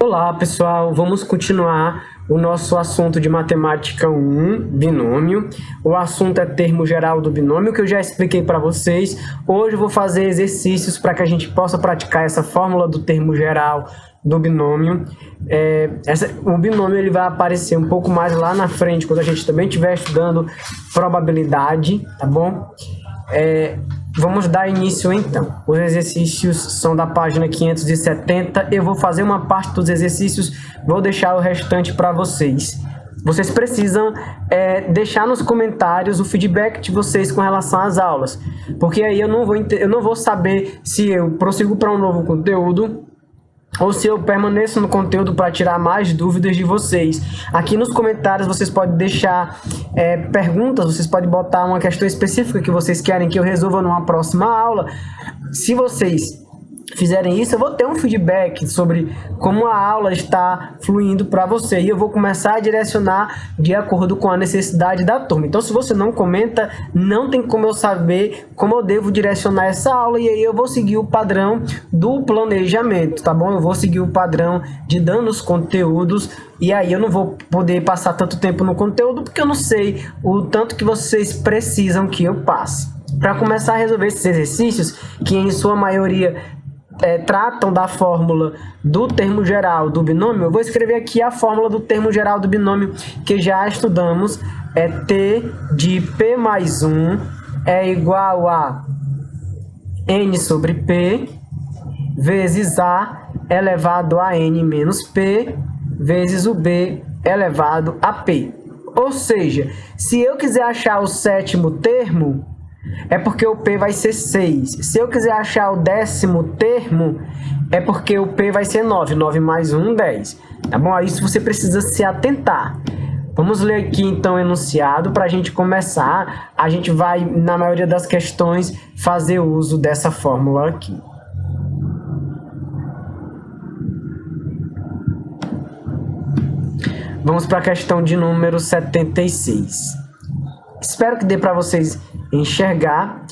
Olá pessoal, vamos continuar o nosso assunto de matemática 1, binômio. O assunto é termo geral do binômio, que eu já expliquei para vocês. Hoje eu vou fazer exercícios para que a gente possa praticar essa fórmula do termo geral do binômio. O binômio ele vai aparecer um pouco mais lá na frente, quando a gente também estiver estudando probabilidade, tá bom? Vamos dar início então. Os exercícios são da página 570. Eu vou fazer uma parte dos exercícios, vou deixar o restante para vocês. Vocês precisam deixar nos comentários o feedback de vocês com relação às aulas, porque aí eu não vou saber se eu prossigo para um novo conteúdo ou se eu permaneço no conteúdo para tirar mais dúvidas de vocês. Aqui nos comentários vocês podem deixar perguntas, vocês podem botar uma questão específica que vocês querem que eu resolva numa próxima aula. Se vocês fizerem isso, eu vou ter um feedback sobre como a aula está fluindo para você, e eu vou começar a direcionar de acordo com a necessidade da turma. Então, se você não comenta, não tem como eu saber como eu devo direcionar essa aula, e aí eu vou seguir o padrão do planejamento, tá bom? Eu vou seguir o padrão de dando os conteúdos, e aí eu não vou poder passar tanto tempo no conteúdo, porque eu não sei o tanto que vocês precisam que eu passe. Para começar a resolver esses exercícios, que em sua maioria tratam da fórmula do termo geral do binômio, eu vou escrever aqui a fórmula do termo geral do binômio que já estudamos. T de P mais 1 é igual a N sobre P vezes A elevado a N menos P vezes o B elevado a P. Ou seja, se eu quiser achar o sétimo termo, é porque o P vai ser 6. Se eu quiser achar o décimo termo, é porque o P vai ser 9. 9 mais 1, 10. Tá bom? A isso você precisa se atentar. Vamos ler aqui, então, o enunciado para a gente começar. A gente vai, na maioria das questões, fazer uso dessa fórmula aqui. Vamos para a questão de número 76. Espero que dê para vocês enxergar.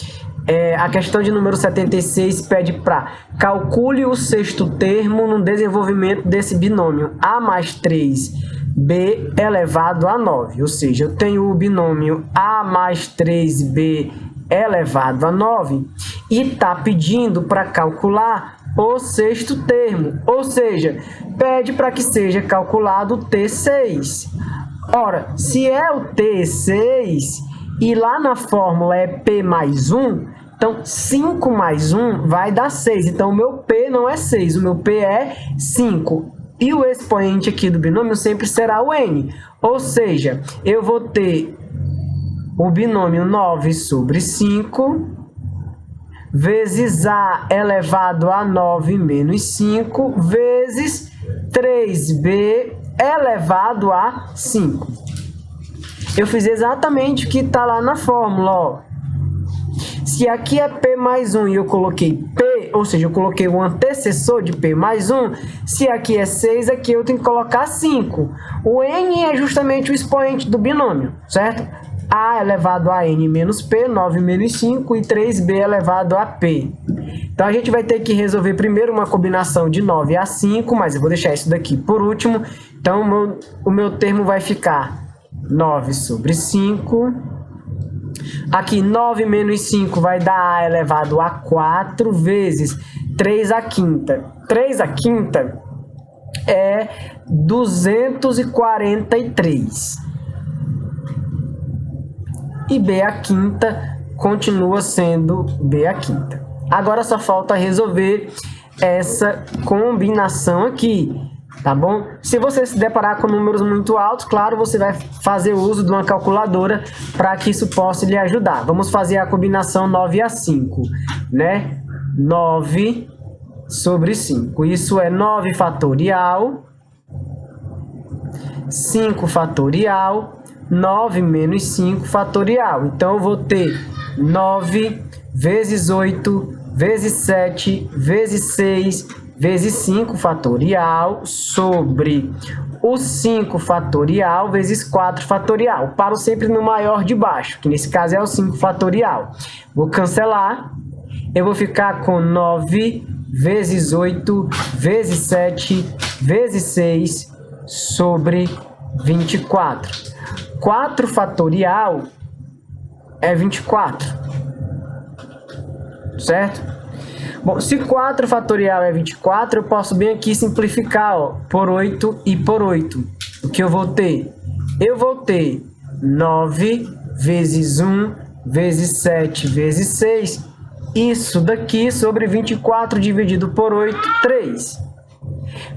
A questão de número 76 pede para calcule o sexto termo no desenvolvimento desse binômio A mais 3B elevado a 9. Ou seja, eu tenho o binômio A mais 3B elevado a 9 e está pedindo para calcular o sexto termo. Ou seja, pede para que seja calculado o T6. Ora, se é o T6 e lá na fórmula é P mais 1, então 5 mais 1 vai dar 6. Então o meu P não é 6, o meu P é 5. E o expoente aqui do binômio sempre será o N. Ou seja, eu vou ter o binômio 9 sobre 5 vezes A elevado a 9 menos 5 vezes 3B elevado a 5. Eu fiz exatamente o que está lá na fórmula, ó. Se aqui é P mais 1 e eu coloquei P, ou seja, eu coloquei o antecessor de P mais 1, se aqui é 6, aqui eu tenho que colocar 5. O N é justamente o expoente do binômio, certo? A elevado a N menos P, 9 menos 5, e 3B elevado a P. Então, a gente vai ter que resolver primeiro uma combinação de 9 a 5, mas eu vou deixar isso daqui por último. Então, o meu termo vai ficar 9 sobre 5. Aqui, 9 menos 5 vai dar A elevado a 4 vezes 3 à quinta. 3 à quinta é 243. E B à quinta continua sendo B à quinta. Agora só falta resolver essa combinação aqui, tá bom? Se você se deparar com números muito altos, claro, você vai fazer uso de uma calculadora para que isso possa lhe ajudar. Vamos fazer a combinação 9 a 5, né? 9 sobre 5. Isso é 9 fatorial, 5 fatorial, 9 menos 5 fatorial. Então, eu vou ter 9 vezes 8 vezes 7 vezes 6 vezes 5 fatorial sobre o 5 fatorial vezes 4 fatorial. Paro sempre no maior de baixo, que nesse caso é o 5 fatorial. Vou cancelar. Eu vou ficar com 9 vezes 8, vezes 7, vezes 6, sobre 24. 4 fatorial é 24, certo? Bom, se 4 fatorial é 24, eu posso bem aqui simplificar, ó, por 8 e por 8. O que eu vou ter? Eu vou ter 9 vezes 1 vezes 7 vezes 6. Isso daqui sobre 24 dividido por 8, 3.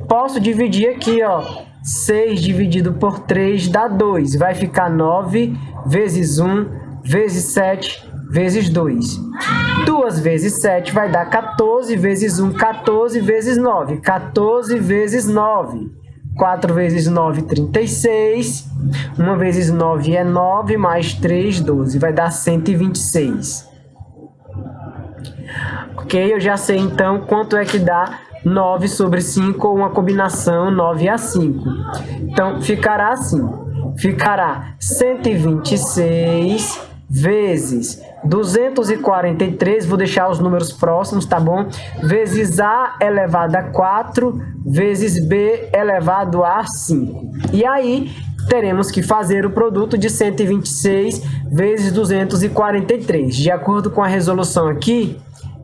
Posso dividir aqui, ó. 6 dividido por 3 dá 2. Vai ficar 9 vezes 1 vezes 7 vezes 2. 2 vezes 7 vai dar 14 vezes 1, 14 vezes 9. 14 vezes 9. 4 vezes 9, 36. 1 vezes 9 é 9, mais 3, 12. Vai dar 126. Ok? Eu já sei, então, quanto é que dá 9 sobre 5, ou uma combinação 9 a 5. Então, ficará assim. Ficará 126 vezes 243, vou deixar os números próximos, tá bom? Vezes A elevado a 4, vezes B elevado a 5. E aí, teremos que fazer o produto de 126 vezes 243. De acordo com a resolução aqui,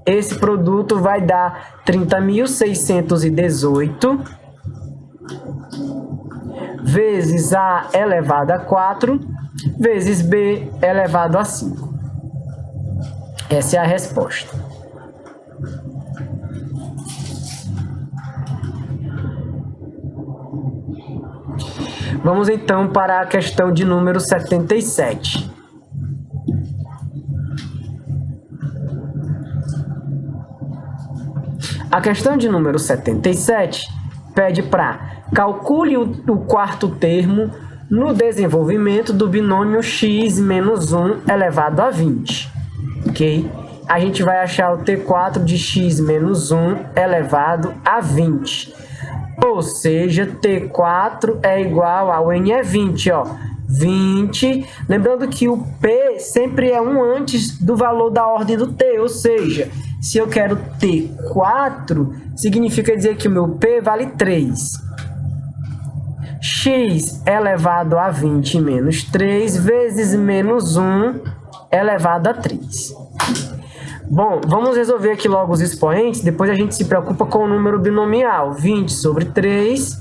esse produto vai dar 30.618 vezes A elevado a 4 vezes B elevado a 5. Essa é a resposta. Vamos então para a questão de número 77. A questão de número 77 pede para calcule o quarto termo no desenvolvimento do binômio x menos 1 elevado a 20. Ok? A gente vai achar o T4 de x menos 1 elevado a 20. Ou seja, T4 é igual ao N é 20, ó. 20. Lembrando que o P sempre é 1 antes do valor da ordem do T, ou seja, se eu quero T4, significa dizer que o meu P vale 3. X elevado a 20 menos 3 vezes menos 1 elevado a 3. Bom, vamos resolver aqui logo os expoentes, depois a gente se preocupa com o número binomial. 20 sobre 3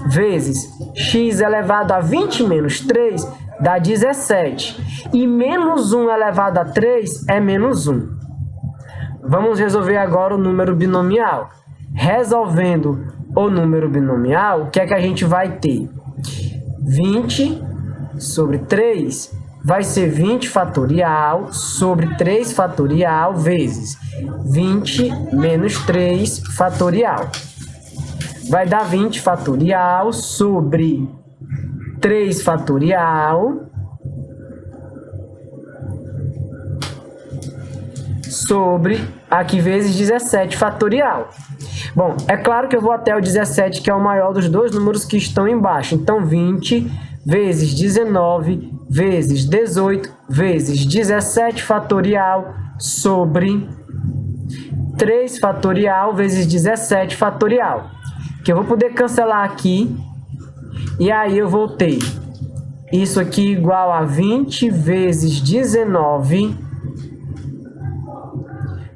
vezes x elevado a 20 menos 3 dá 17. E menos 1 elevado a 3 é menos 1. Vamos resolver agora o número binomial. Resolvendo o número binomial, o que é que a gente vai ter? 20 sobre 3 vai ser 20 fatorial sobre 3 fatorial vezes 20 menos 3 fatorial. Vai dar 20 fatorial sobre 3 fatorial sobre, aqui, vezes 17 fatorial. Bom, é claro que eu vou até o 17, que é o maior dos dois números que estão embaixo. Então, 20 vezes 19 vezes 18 vezes 17 fatorial sobre 3 fatorial vezes 17 fatorial. Que eu vou poder cancelar aqui. E aí eu vou ter isso aqui igual a 20 vezes 19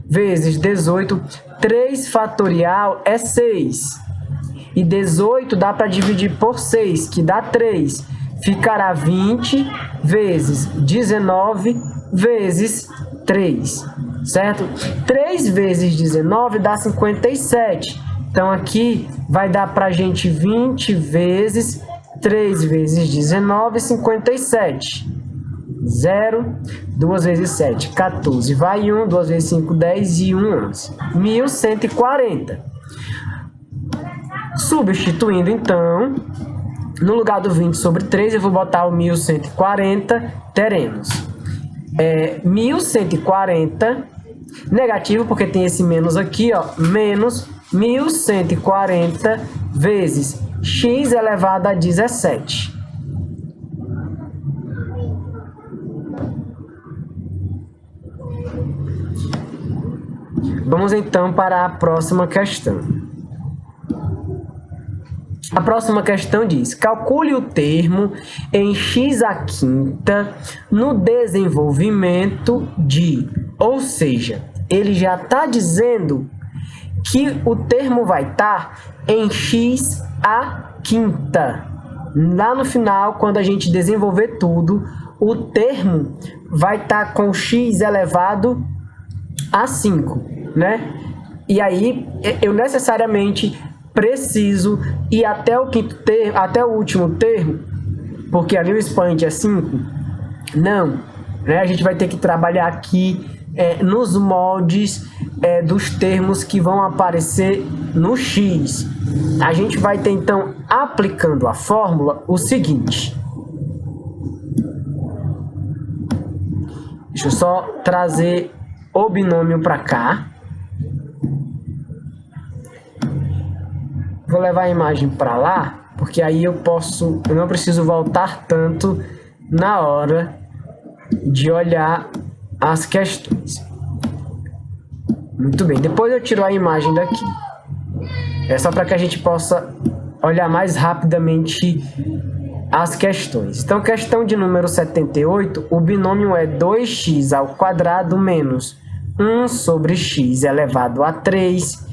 vezes 18. 3 fatorial é 6. E 18 dá para dividir por 6, que dá 3. Ficará 20 vezes 19 vezes 3, certo? 3 vezes 19 dá 57. Então, aqui vai dar para a gente 20 vezes 3 vezes 19, 57. 0, 2 vezes 7, 14. Vai 1, 2 vezes 5, 10 e 1, 11. 1140. Substituindo, então, no lugar do 20 sobre 3, eu vou botar o 1140, teremos 1140, negativo, porque tem esse menos aqui, ó, menos 1140 vezes x elevado a 17. Vamos então para a próxima questão. A próxima questão diz: calcule o termo em x à quinta no desenvolvimento de... Ou seja, ele já está dizendo que o termo vai estar em x à quinta. Lá no final, quando a gente desenvolver tudo, o termo vai estar com x elevado a 5, né? E aí, eu necessariamente preciso ir até o quinto termo, até o último termo, porque ali o expoente é 5? Não, né? A gente vai ter que trabalhar aqui nos moldes dos termos que vão aparecer no x. A gente vai ter, então, aplicando a fórmula, o seguinte. Deixa eu só trazer o binômio para cá. Vou levar a imagem para lá, porque aí eu não preciso voltar tanto na hora de olhar as questões. Muito bem, depois eu tiro a imagem daqui. É só para que a gente possa olhar mais rapidamente as questões. Então, questão de número 78, o binômio é 2x ao quadrado menos 1 sobre x elevado a 3.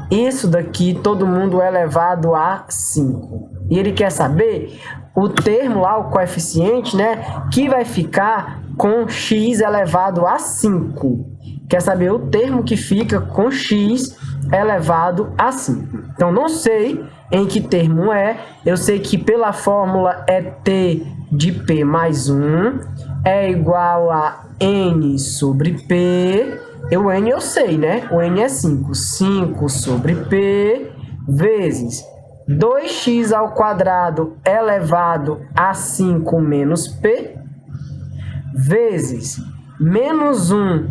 Isso daqui, todo mundo é elevado a 5. E ele quer saber o termo lá, o coeficiente, né, que vai ficar com x elevado a 5. Quer saber o termo que fica com x elevado a 5. Então, não sei em que termo é. Eu sei que pela fórmula é t de p mais 1 é igual a n sobre p. O n eu sei, né? O n é 5. 5 sobre p vezes 2x ao quadrado elevado a 5 menos p vezes menos 1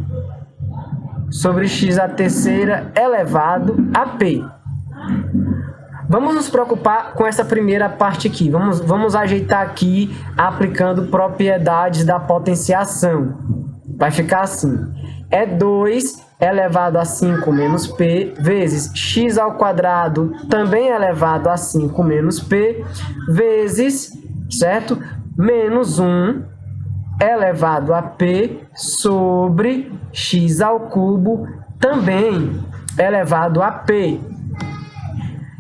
sobre x à terceira elevado a p. Vamos nos preocupar com essa primeira parte aqui. Vamos ajeitar aqui aplicando propriedades da potenciação. Vai ficar assim. É 2 elevado a 5 menos p vezes x ao quadrado também elevado a 5 menos p vezes, certo? Menos 1 elevado a p sobre x ao cubo também elevado a p.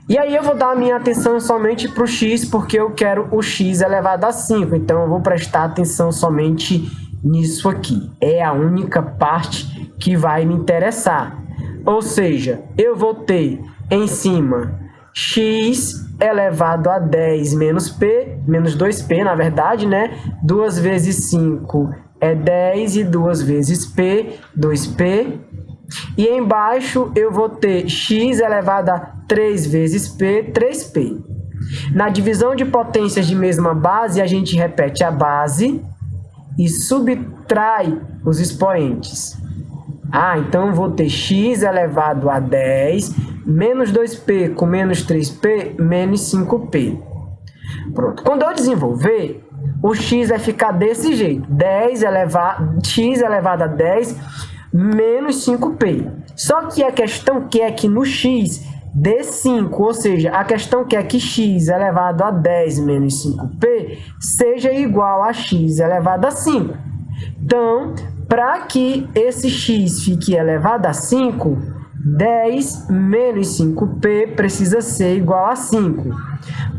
E aí eu vou dar a minha atenção somente para o x, porque eu quero o x elevado a 5. Então, eu vou prestar atenção somente nisso aqui. É a única parte que vai me interessar. Ou seja, eu vou ter em cima x elevado a 10 menos p, menos 2p, na verdade, né? 2 vezes 5 é 10 e 2 vezes p, 2p. E embaixo eu vou ter x elevado a 3 vezes p, 3p. Na divisão de potências de mesma base, a gente repete a base e subtrai os expoentes. Então eu vou ter x elevado a 10, menos 2p com menos 3p, menos 5p. Pronto. Quando eu desenvolver, o x vai ficar desse jeito. X elevado a 10 menos 5p. Só que a questão que é que no x dê 5, ou seja, a questão que é que x elevado a 10 menos 5p seja igual a x elevado a 5. Então, para que esse x fique elevado a 5, 10 menos 5p precisa ser igual a 5.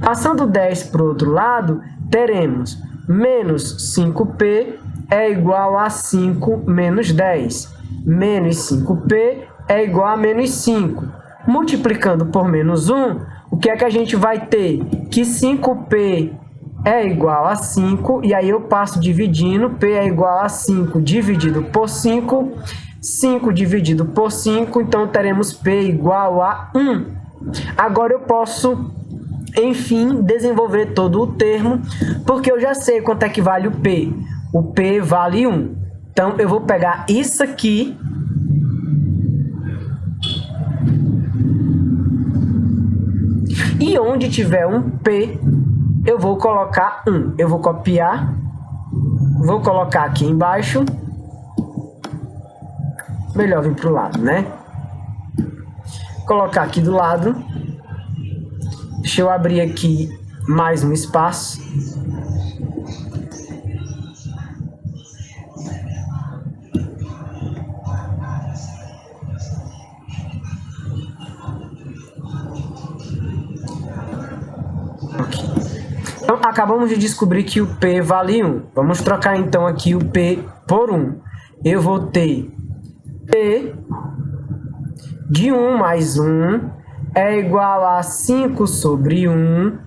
Passando 10 para o outro lado, teremos menos 5p é igual a 5 menos 10. Menos 5p é igual a menos 5. Multiplicando por menos 1, o que é que a gente vai ter? Que 5p é igual a 5, e aí eu passo dividindo, p é igual a 5 dividido por 5, 5 dividido por 5, então teremos p igual a 1. Agora eu posso, enfim, desenvolver todo o termo, porque eu já sei quanto é que vale o p. O p vale 1. Então, eu vou pegar isso aqui e onde tiver um p, eu vou colocar 1. Eu vou copiar, vou colocar aqui embaixo. Melhor vir para o lado, né? colocar aqui do lado. Deixa eu abrir aqui mais um espaço. Então, acabamos de descobrir que o P vale 1. Vamos trocar, então, aqui o P por 1. Eu vou ter P de 1 mais 1 é igual a 5 sobre 1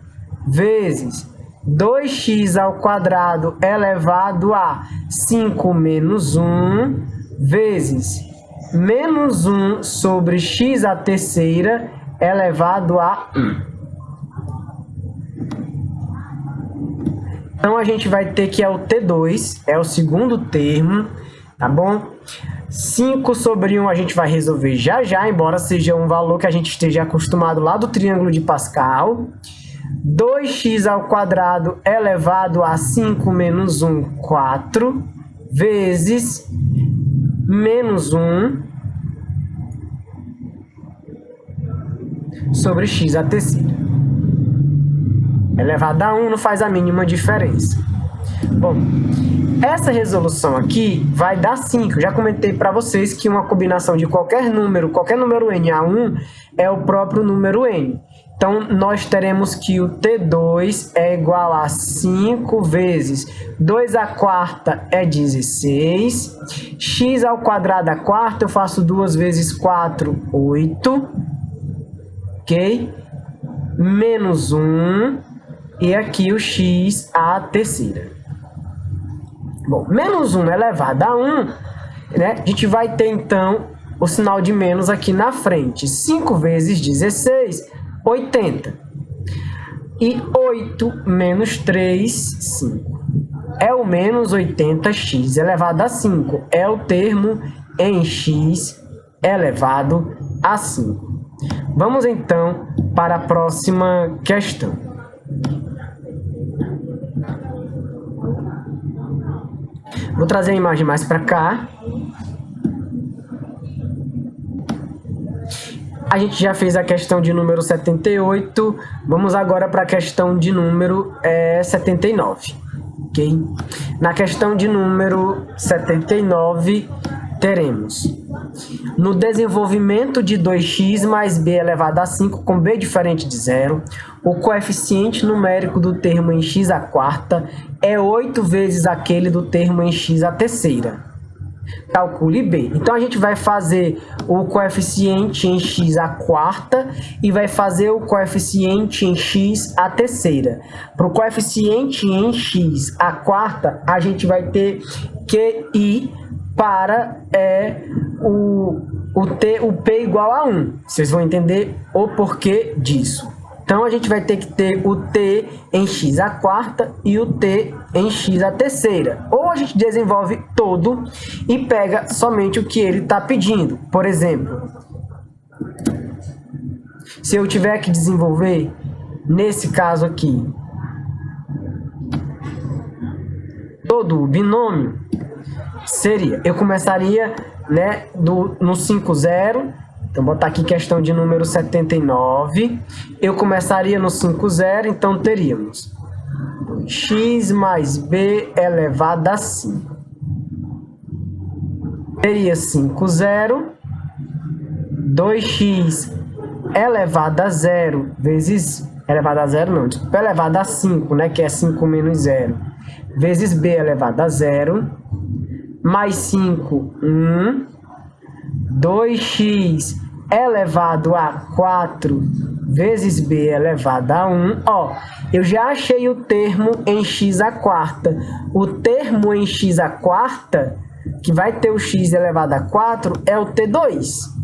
vezes 2x ao quadrado elevado a 5 menos 1 vezes menos 1 sobre x à terceira elevado a 1. Então, a gente vai ter que é o T2, é o segundo termo, tá bom? 5 sobre 1 a gente vai resolver já já, embora seja um valor que a gente esteja acostumado lá do triângulo de Pascal. 2x ao quadrado elevado a 5 menos 1, 4, vezes menos 1 sobre x à terceira. Elevado a 1 não faz a mínima diferença. Bom, essa resolução aqui vai dar 5. Já comentei para vocês que uma combinação de qualquer número n a 1 é o próprio número n. Então, nós teremos que o T2 é igual a 5 vezes 2 à quarta é 16. X ao quadrado à quarta, eu faço 2 vezes 4, 8. Ok? Menos 1. E aqui o x à terceira. Bom, menos 1 elevado a 1, né? A gente vai ter, então, o sinal de menos aqui na frente. 5 vezes 16, 80. E 8 menos 3, 5. É o menos 80x elevado a 5. É o termo em x elevado a 5. Vamos, então, para a próxima questão. Vou trazer a imagem mais para cá. A gente já fez a questão de número 78. Vamos agora para a questão de número 79. Okay? Na questão de número 79, teremos: no desenvolvimento de 2x mais b elevado a 5 com b diferente de 0, o coeficiente numérico do termo em x à quarta é 8 vezes aquele do termo em x à terceira. Calcule b. Então, a gente vai fazer o coeficiente em x à quarta e vai fazer o coeficiente em x à terceira. Para o coeficiente em x à quarta, a gente vai ter que ir para o P igual a 1. Vocês vão entender o porquê disso. Então, a gente vai ter que ter o T em x à quarta e o T em x à terceira. Ou a gente desenvolve todo e pega somente o que ele está pedindo. Por exemplo, se eu tiver que desenvolver, nesse caso aqui, todo o binômio, seria, eu começaria, né, no 5, 0. Então, vou botar aqui questão de número 79. Eu começaria no 5, 0, então teríamos x mais b elevado a 5. Teria 5, 0. 2x elevado a 0 vezes... Elevado a 0 não, desculpa, elevado a 5, né, que é 5 menos 0. Vezes b elevado a 0. Mais 5, 1. 2x elevado a 4 vezes b elevado a 1. Ó, eu já achei o termo em x à quarta. O termo em x à quarta, que vai ter o x elevado a 4, é o T2.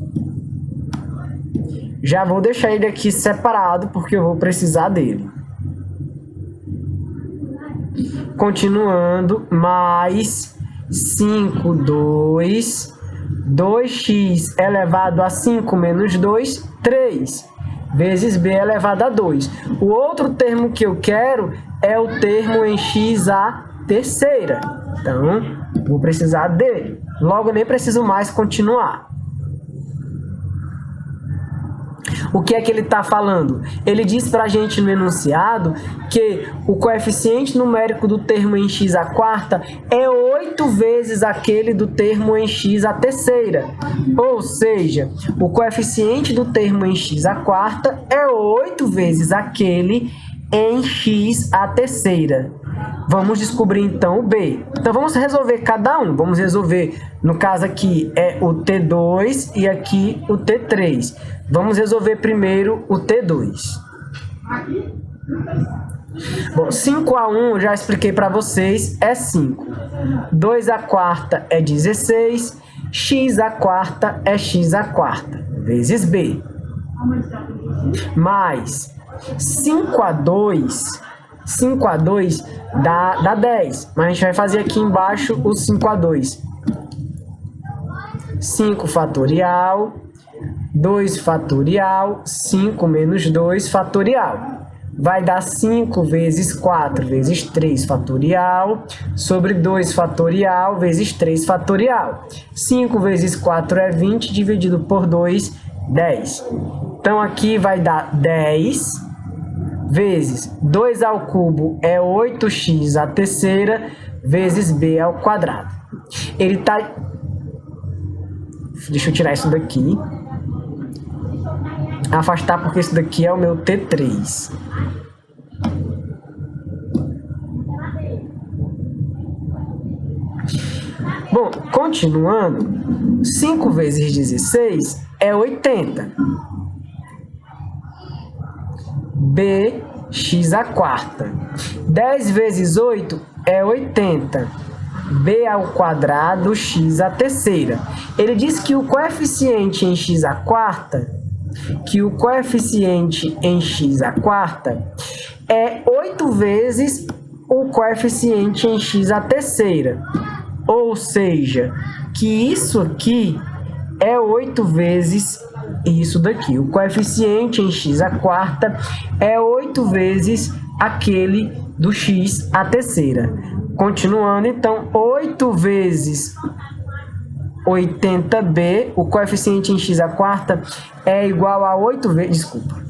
Já vou deixar ele aqui separado, porque eu vou precisar dele. Continuando, mais 5, 2... 2x elevado a 5 menos 2, 3, vezes b elevado a 2. O outro termo que eu quero é o termo em x à terceira. Então, vou precisar dele. Logo, nem preciso mais continuar. O que é que ele está falando? Ele diz para a gente no enunciado que o coeficiente numérico do termo em x à quarta é 8 vezes aquele do termo em x à terceira. Ou seja, o coeficiente do termo em x à quarta é 8 vezes aquele em x à terceira. Vamos descobrir então o B. Então vamos resolver cada um. Vamos resolver, no caso aqui é o T2 e aqui o T3. Vamos resolver primeiro o T2. Bom, 5 a 1 eu já expliquei para vocês, é 5. 2 à quarta é 16. X à quarta é x à quarta, vezes B. Mais 5 a 2 dá 10. Mas a gente vai fazer aqui embaixo o 5 a 2. 5 fatorial, 2 fatorial, 5 menos 2 fatorial. Vai dar 5 vezes 4 vezes 3 fatorial, sobre 2 fatorial vezes 3 fatorial. 5 vezes 4 é 20, dividido por 2, 10. Então, aqui vai dar 10 vezes 2 ao cubo é 8x à terceira, vezes b ao quadrado. Ele tá... Deixa eu tirar isso daqui. Afastar, porque esse daqui é o meu T3. Bom, continuando, 5 vezes 16 é 80. Bx à quarta. 10 vezes 8 é 80. B ao quadrado, x à terceira. Ele diz que o coeficiente em x à quarta, é 8 vezes o coeficiente em x à terceira. Ou seja, que isso aqui é 8 vezes isso daqui. O coeficiente em x à quarta é 8 vezes aquele do x à terceira. Continuando, então, 8 vezes 80b, o coeficiente em x à quarta é igual a 8 vezes... Desculpa.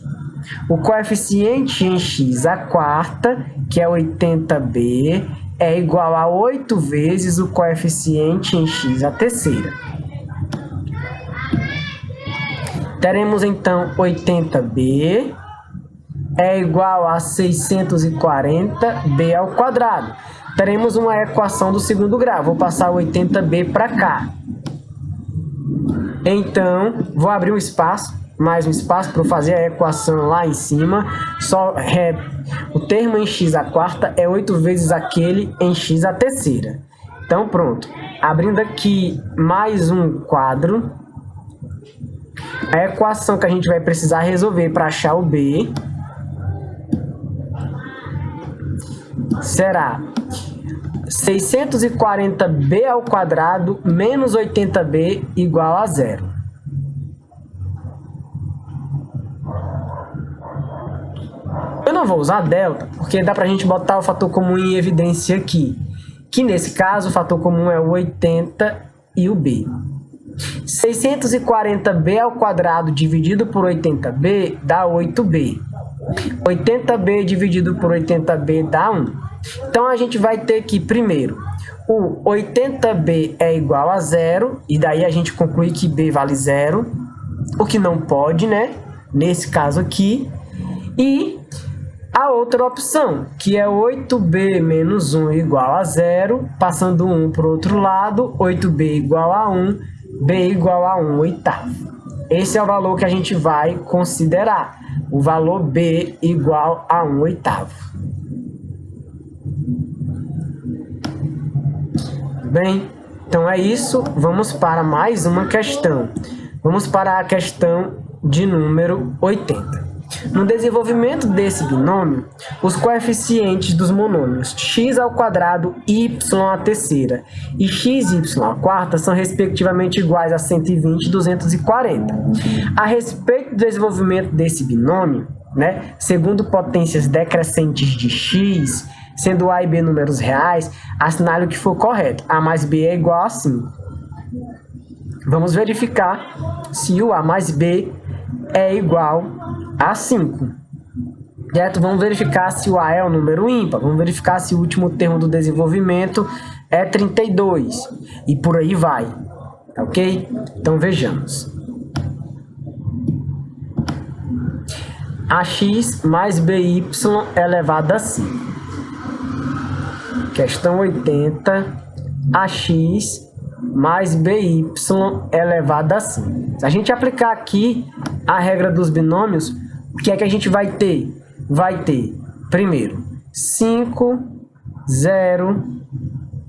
O coeficiente em x à quarta, que é 80b, é igual a 8 vezes o coeficiente em x à terceira. Teremos, então, 80b é igual a 640b ao quadrado. Teremos uma equação do segundo grau. Vou passar 80b para cá. Então, vou abrir um espaço, mais um espaço para eu fazer a equação lá em cima. O termo em x à quarta é 8 vezes aquele em x à terceira. Então, pronto. Abrindo aqui mais um quadro. A equação que a gente vai precisar resolver para achar o B será 640b ao quadrado menos 80b igual a 0. Eu não vou usar delta, porque dá para a gente botar o fator comum em evidência aqui. Que nesse caso o fator comum é o 80 e o b. 640b ao quadrado dividido por 80b dá 8b. 80b dividido por 80b dá 1. Então, a gente vai ter que, primeiro, o 80b é igual a 0, e daí a gente conclui que b vale 0, o que não pode, né? Nesse caso aqui. E a outra opção, que é 8b menos 1 igual a 0, passando 1 para o outro lado, 8b igual a 1, b igual a 1 oitavo. Esse é o valor que a gente vai considerar, o valor b igual a 1 oitavo. Bem, então é isso. Vamos para mais uma questão. Vamos para a questão de número 80. No desenvolvimento desse binômio, os coeficientes dos monômios x ao quadrado y à terceira e x e y à quarta são respectivamente iguais a 120 e 240. A respeito do desenvolvimento desse binômio, né, segundo potências decrescentes de x, sendo a e b números reais, assinale o que for correto. A mais b é igual a 5. Vamos verificar se o a mais b é igual a 5. Certo? Vamos verificar se o A é um número ímpar. Vamos verificar se o último termo do desenvolvimento é 32. E por aí vai. Ok? Então vejamos. AX mais BY elevado a 5. Questão 80. AX mais BY elevado a 5. Se a gente aplicar aqui a regra dos binômios, o que é que a gente vai ter? Vai ter, primeiro, 5, 0,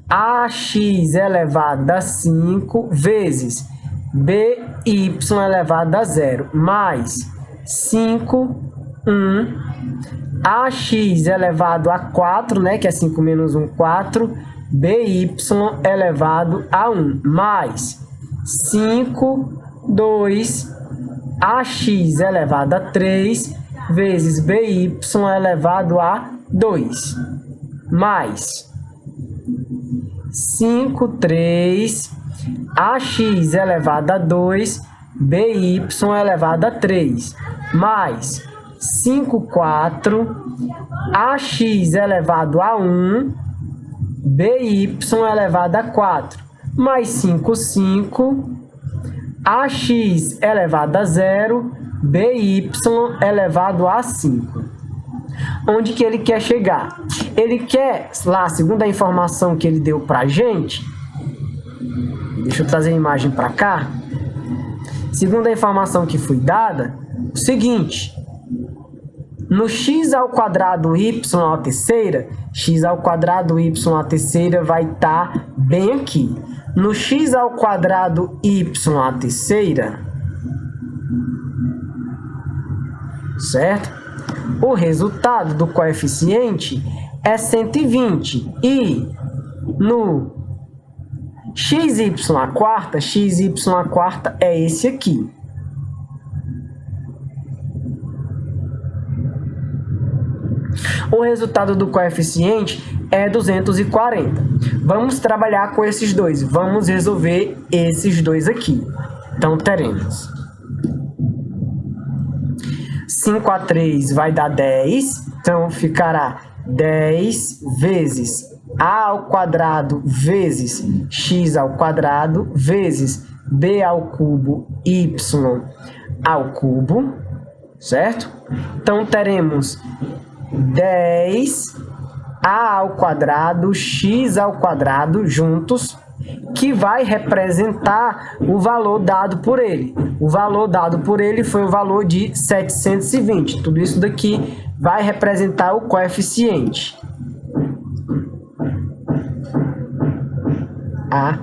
AX elevado a 5 vezes BY elevado a 0, mais 5, 1, AX elevado a 4, né, que é 5 menos 1, 4, BY elevado a 1, mais 5, 2, AX elevado a 3, vezes BY elevado a 2, mais 5, 3, AX elevado a 2, BY elevado a 3, mais 5, 4, AX elevado a 1, BY elevado a 4, mais 5, 5, AX elevado a 0, BY elevado a 5. Onde que ele quer chegar? Ele quer, lá, segundo a informação que ele deu pra gente, deixa eu trazer a imagem para cá, segundo a informação que foi dada, o seguinte, no x ao quadrado y à terceira, x ao quadrado y à terceira vai estar bem aqui. No x ao quadrado y à terceira, certo? O resultado do coeficiente é 120 e no xy à quarta é esse aqui. O resultado do coeficiente é 240. Vamos trabalhar com esses dois. Vamos resolver esses dois aqui. Então, teremos 5 a 3 vai dar 10. Então, ficará 10 vezes a ao quadrado vezes x ao quadrado vezes b ao cubo y ao cubo, certo? Então, teremos 10 a ao quadrado, x ao quadrado juntos, que vai representar o valor dado por ele. O valor dado por ele foi o valor de 720. Tudo isso daqui vai representar o coeficiente. A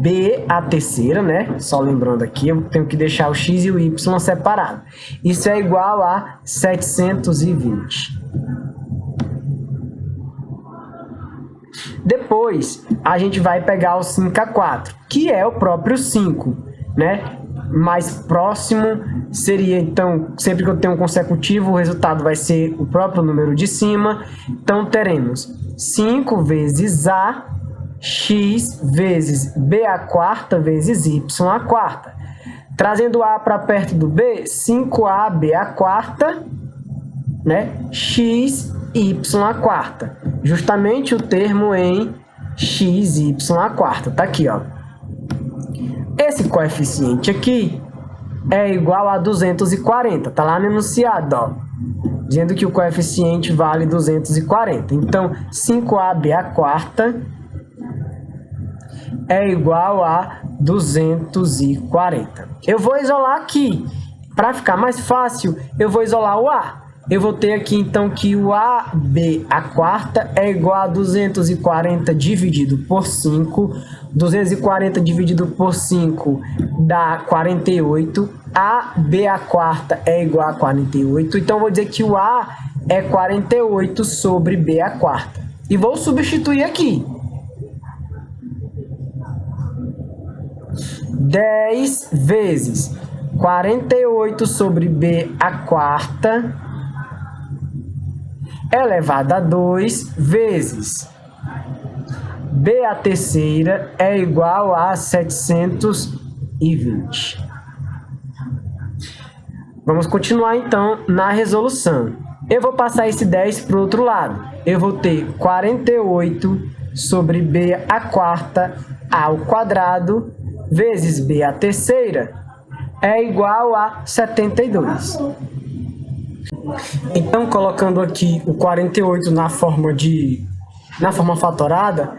B a terceira, né? Só lembrando aqui, eu tenho que deixar o x e o y separado. Isso é igual a 720. Depois, a gente vai pegar o 5 a 4, que é o próprio 5, né? Mais próximo seria, então, sempre que eu tenho um consecutivo, o resultado vai ser o próprio número de cima. Então, teremos 5 vezes A, x vezes B a quarta vezes Y a quarta. Trazendo A para perto do B, 5AB a quarta, né? X, Y a quarta. Justamente o termo em x, y a quarta. Tá aqui, ó. Esse coeficiente aqui é igual a 240. Tá lá no enunciado, ó. Dizendo que o coeficiente vale 240. Então, 5AB a quarta é igual a 240. Eu vou isolar aqui. Para ficar mais fácil, eu vou isolar o A. Eu vou ter aqui, então, que o AB a quarta é igual a 240 dividido por 5. 240 dividido por 5 dá 48. AB a quarta é igual a 48. Então, eu vou dizer que o A é 48 sobre B a quarta. E vou substituir aqui. 10 vezes 48 sobre B a quarta elevado a 2 vezes B a terceira é igual a 720. Vamos continuar então na resolução. Eu vou passar esse 10 para o outro lado. Eu vou ter 48 sobre b à quarta ao quadrado vezes b à terceira é igual a 72. Então, colocando aqui o 48 na forma fatorada,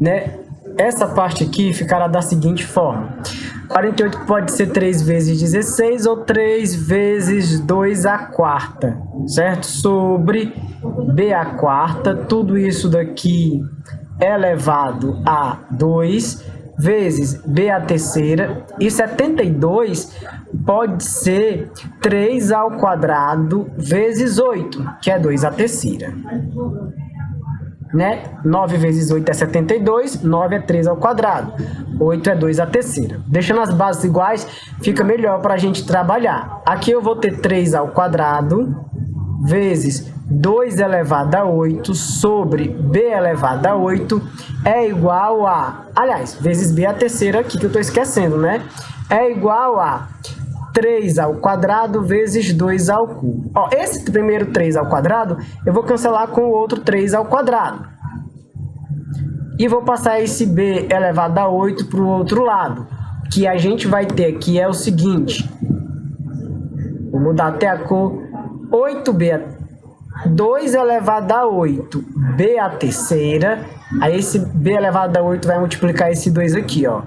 né? Essa parte aqui ficará da seguinte forma. 48 pode ser 3 vezes 16 ou 3 vezes 2 à quarta, certo? Sobre b à quarta, tudo isso daqui elevado a 2 vezes b à terceira, e 72 pode ser 3 ao quadrado vezes 8, que é 2 à terceira. Né? 9 vezes 8 é 72, 9 é 3 ao quadrado, 8 é 2 à terceira. Deixando as bases iguais, fica melhor para a gente trabalhar. Aqui eu vou ter 3 ao quadrado vezes 2 elevado a 8 sobre b elevado a 8 é igual a... Aliás, vezes b à terceira aqui, que eu estou esquecendo, né? É igual a 3 ao quadrado vezes 2 ao cubo. Ó, esse primeiro 3 ao quadrado, eu vou cancelar com o outro 3 ao quadrado. E vou passar esse b elevado a 8 para o outro lado. O que a gente vai ter aqui é o seguinte. Vou mudar até a cor. 2 elevado a 8, b à terceira. Aí esse b elevado a 8 vai multiplicar esse 2 aqui, ó.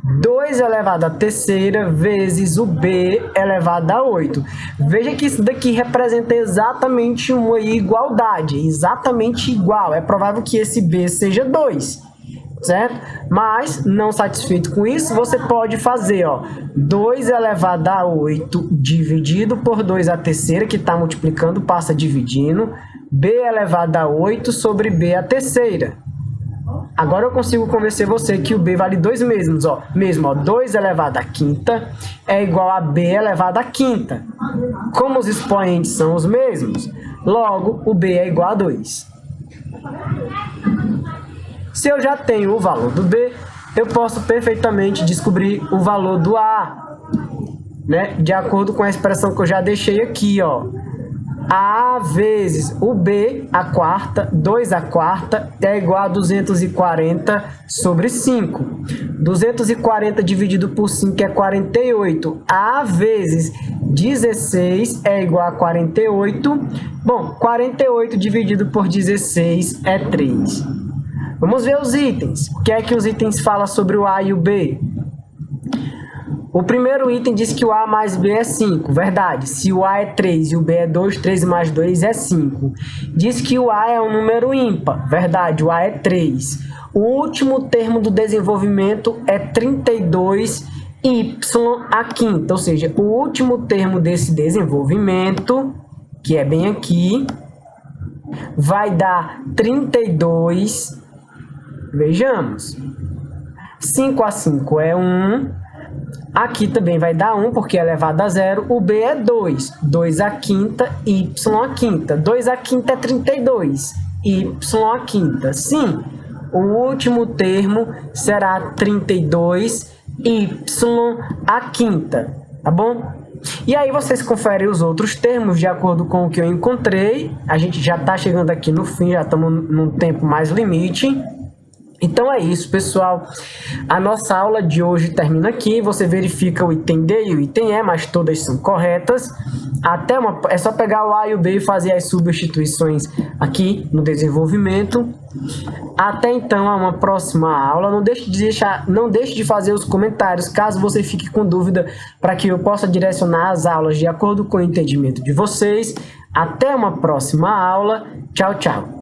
2 elevado à terceira vezes o b elevado a 8. Veja que isso daqui representa exatamente uma igualdade, exatamente igual. É provável que esse b seja 2, certo? Mas, não satisfeito com isso, você pode fazer, ó, 2 elevado a 8 dividido por 2 à terceira, que está multiplicando, passa dividindo, b elevado a 8 sobre b à terceira. Agora eu consigo convencer você que o b vale 2 mesmos, ó. 2 elevado à quinta é igual a b elevado à quinta. Como os expoentes são os mesmos, logo o b é igual a 2. Se eu já tenho o valor do b, eu posso perfeitamente descobrir o valor do a, né? De acordo com a expressão que eu já deixei aqui, ó. A vezes o b à quarta, 2 à quarta, é igual a 240 sobre 5. 240 dividido por 5 é 48. A vezes 16 é igual a 48. Bom, 48 dividido por 16 é 3. Vamos ver os itens. O que é que os itens falam sobre o a e o b? O primeiro item diz que o a mais b é 5. Verdade. Se o a é 3 e o b é 2, 3 mais 2 é 5. Diz que o a é um número ímpar. Verdade. O a é 3. O último termo do desenvolvimento é 32y à quinta. Ou seja, o último termo desse desenvolvimento, que é bem aqui, vai dar 32. Vejamos. 5 a 5 é 1. Aqui também vai dar 1, porque é elevado a 0. O b é 2. 2 à quinta, y à quinta. 2 à quinta é 32. Y à quinta. Sim, o último termo será 32y à quinta. Tá bom? E aí vocês conferem os outros termos de acordo com o que eu encontrei. A gente já está chegando aqui no fim, já estamos num tempo mais limite. Então é isso, pessoal. A nossa aula de hoje termina aqui. Você verifica o item D e o item E, mas todas são corretas. É só pegar o A e o B e fazer as substituições aqui no desenvolvimento. Até então, a uma próxima aula. Não deixe de fazer os comentários, caso você fique com dúvida, para que eu possa direcionar as aulas de acordo com o entendimento de vocês. Até uma próxima aula. Tchau, tchau.